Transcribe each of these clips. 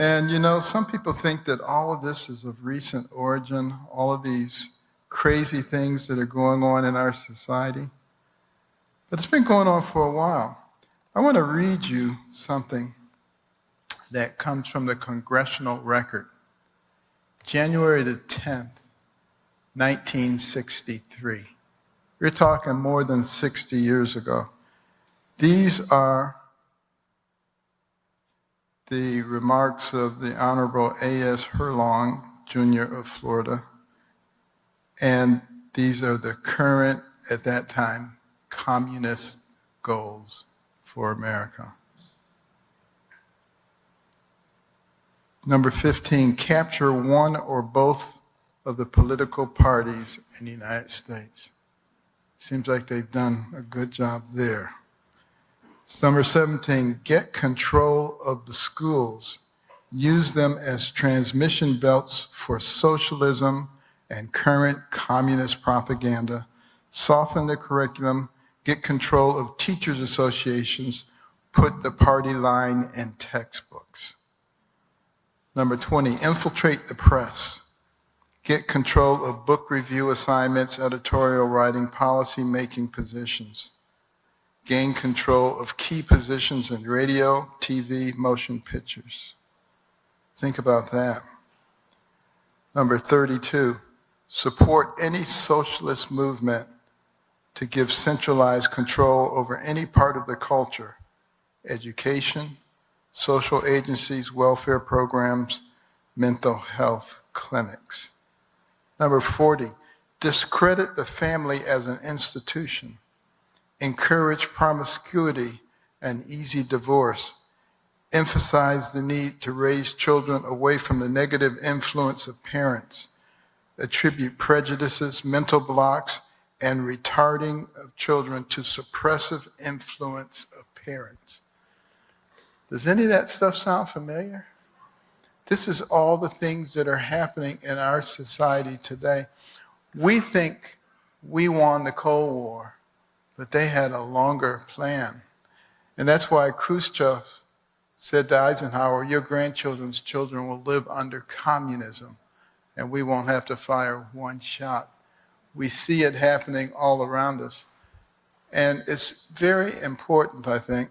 And you know, some people think that all of this is of recent origin, all of these crazy things that are going on in our society. But it's been going on for a while. I want to read you something that comes from the Congressional Record. January the 10th, 1963. We're talking more than 60 years ago. These are the remarks of the Honorable A.S. Herlong, Jr. of Florida. And these are the current, at that time, communist goals for America. Number 15, capture one or both of the political parties in the United States. Seems like they've done a good job there. Number 17, get control of the schools. Use them as transmission belts for socialism and current communist propaganda. Soften the curriculum. Get control of teachers' associations. Put the party line in textbooks. Number 20, infiltrate the press. Get control of book review assignments, editorial writing, policy-making positions. Gain control of key positions in radio, TV, motion pictures. Think about that. Number 32, support any socialist movement to give centralized control over any part of the culture, education, social agencies, welfare programs, mental health clinics. Number 40, discredit the family as an institution. Encourage promiscuity and easy divorce. Emphasize the need to raise children away from the negative influence of parents. Attribute prejudices, mental blocks, and retarding of children to suppressive influence of parents. Does any of that stuff sound familiar? This is all the things that are happening in our society today. We think we won the Cold War, but they had a longer plan. And that's why Khrushchev said to Eisenhower, your grandchildren's children will live under communism, and we won't have to fire one shot. We see it happening all around us. And it's very important, I think,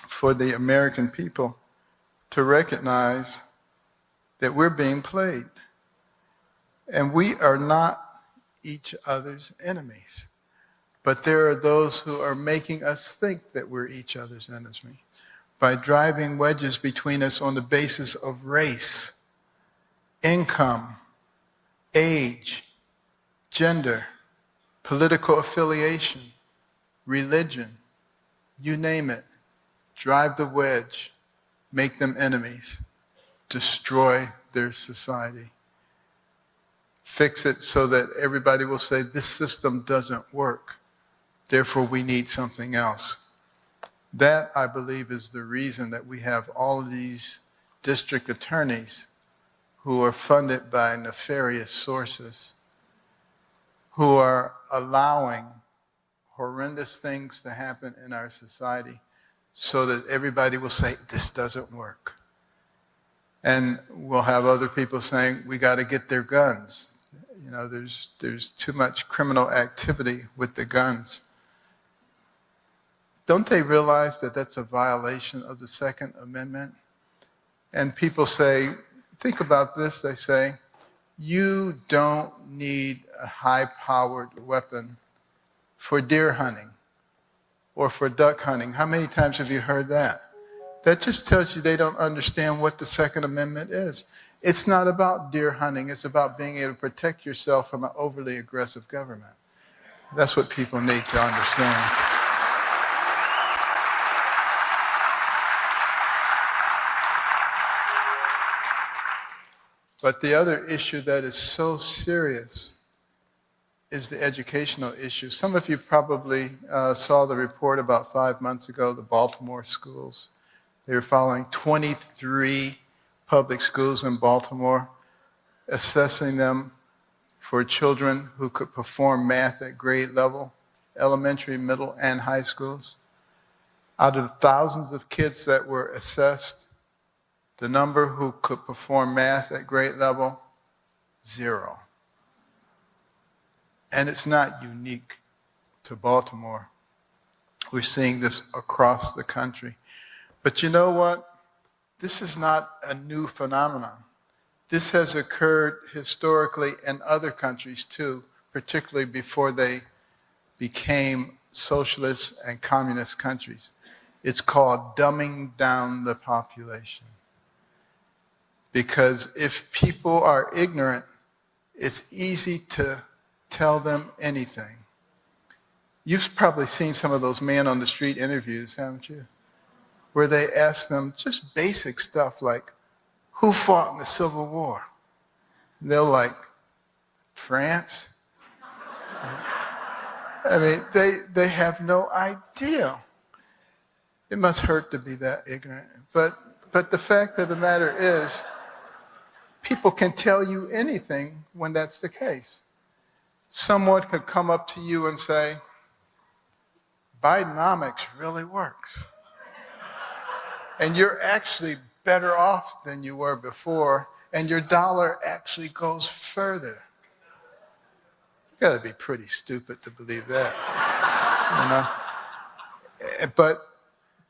for the American people to recognize that we're being played. And we are not each other's enemies. But there are those who are making us think that we're each other's enemies by driving wedges between us on the basis of race, income, age, gender, political affiliation, religion, you name it. Drive the wedge, make them enemies, destroy their society. Fix it so that everybody will say, this system doesn't work. Therefore, we need something else. That, I believe, is the reason that we have all of these district attorneys who are funded by nefarious sources, who are allowing horrendous things to happen in our society so that everybody will say, this doesn't work. And we'll have other people saying, we got to get their guns. You know, there's too much criminal activity with the guns. Don't they realize that that's a violation of the Second Amendment? And people say, think about this, they say, you don't need a high-powered weapon for deer hunting or for duck hunting. How many times have you heard that? That just tells you they don't understand what the Second Amendment is. It's not about deer hunting, it's about being able to protect yourself from an overly aggressive government. That's what people need to understand. But the other issue that is so serious is the educational issue. Some of you probably saw the report about 5 months ago, the Baltimore schools. They were following 23 public schools in Baltimore, assessing them for children who could perform math at grade level, elementary, middle, and high schools. Out of thousands of kids that were assessed, The number who could perform math at grade level, 0. And it's not unique to Baltimore. We're seeing this across the country. But you know what? This is not a new phenomenon. This has occurred historically in other countries too, particularly before they became socialist and communist countries. It's called dumbing down the population. Because if people are ignorant, it's easy to tell them anything. You've probably seen some of those man on the street interviews, haven't you? Where they ask them just basic stuff like, who fought in the Civil War? And they're like, France? I mean, they have no idea. It must hurt to be that ignorant. But the fact of the matter is, people can tell you anything when that's the case. Someone could come up to you and say, Bidenomics really works. And you're actually better off than you were before, and your dollar actually goes further. You gotta be pretty stupid to believe that, you know? But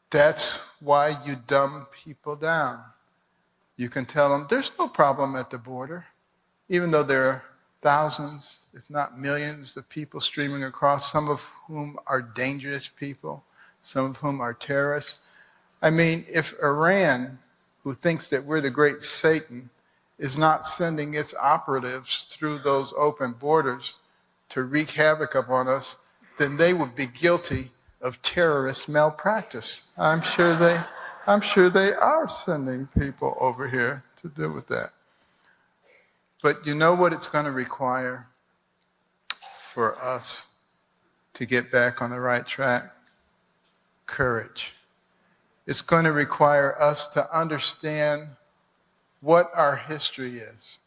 that's why you dumb people down. You can tell them there's no problem at the border, even though there are thousands, if not millions, of people streaming across, some of whom are dangerous people, some of whom are terrorists. I mean, if Iran, who thinks that we're the great Satan, is not sending its operatives through those open borders to wreak havoc upon us, then they would be guilty of terrorist malpractice. I'm sure they are sending people over here to deal with that. But you know what it's going to require for us to get back on the right track? Courage. It's going to require us to understand what our history is.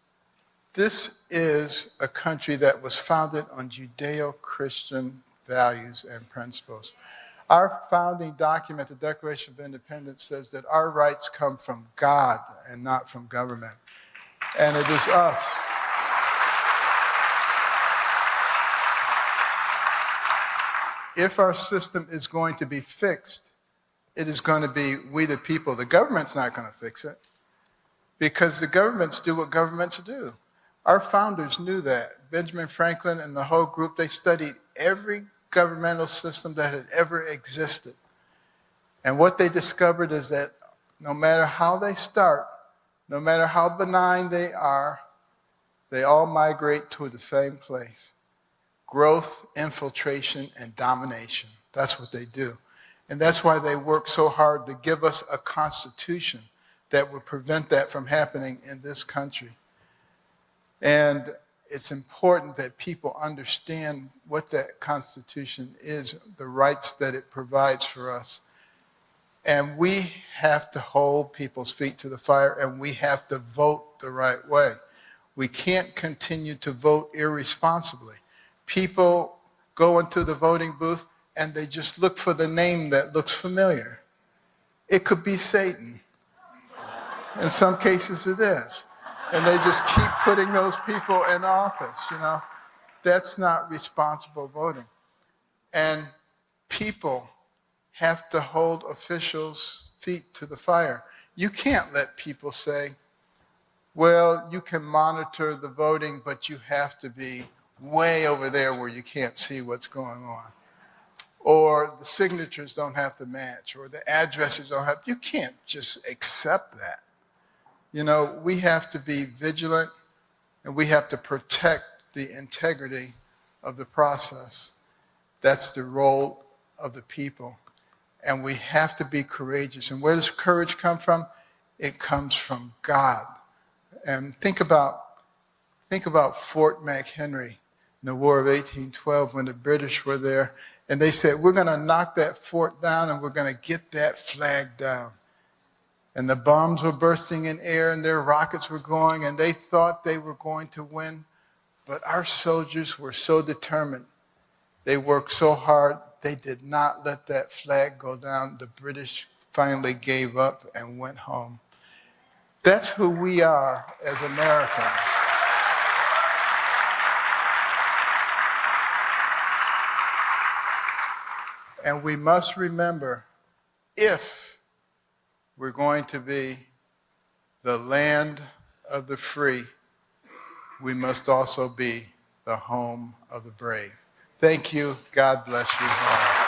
This is a country that was founded on Judeo-Christian values and principles. Our founding document, the Declaration of Independence, says that our rights come from God and not from government. And it is us. If our system is going to be fixed, it is going to be we the people. The government's not going to fix it because the governments do what governments do. Our founders knew that. Benjamin Franklin and the whole group, they studied every governmental system that had ever existed. And what they discovered is that no matter how they start, no matter how benign they are, they all migrate to the same place. Growth, infiltration, and domination. That's what they do. And that's why they work so hard to give us a constitution that would prevent that from happening in this country. And it's important that people understand what that constitution is, the rights that it provides for us. And we have to hold people's feet to the fire, and we have to vote the right way. We can't continue to vote irresponsibly. People go into the voting booth and they just look for the name that looks familiar. It could be Satan. In some cases it is. And they just keep putting those people in office, you know. That's not responsible voting. And people have to hold officials' feet to the fire. You can't let people say, well, you can monitor the voting, but you have to be way over there where you can't see what's going on. Or the signatures don't have to match, or the addresses don't have, you can't just accept that. You know, we have to be vigilant and we have to protect the integrity of the process. That's the role of the people. And we have to be courageous. And where does courage come from? It comes from God. And think about Fort McHenry in the War of 1812 when the British were there. And they said, we're going to knock that fort down and we're going to get that flag down. And the bombs were bursting in air and their rockets were going and they thought they were going to win. But our soldiers were so determined. They worked so hard. They did not let that flag go down. The British finally gave up and went home. That's who we are as Americans. And we must remember, if we're going to be the land of the free, we must also be the home of the brave. Thank you. God bless you all.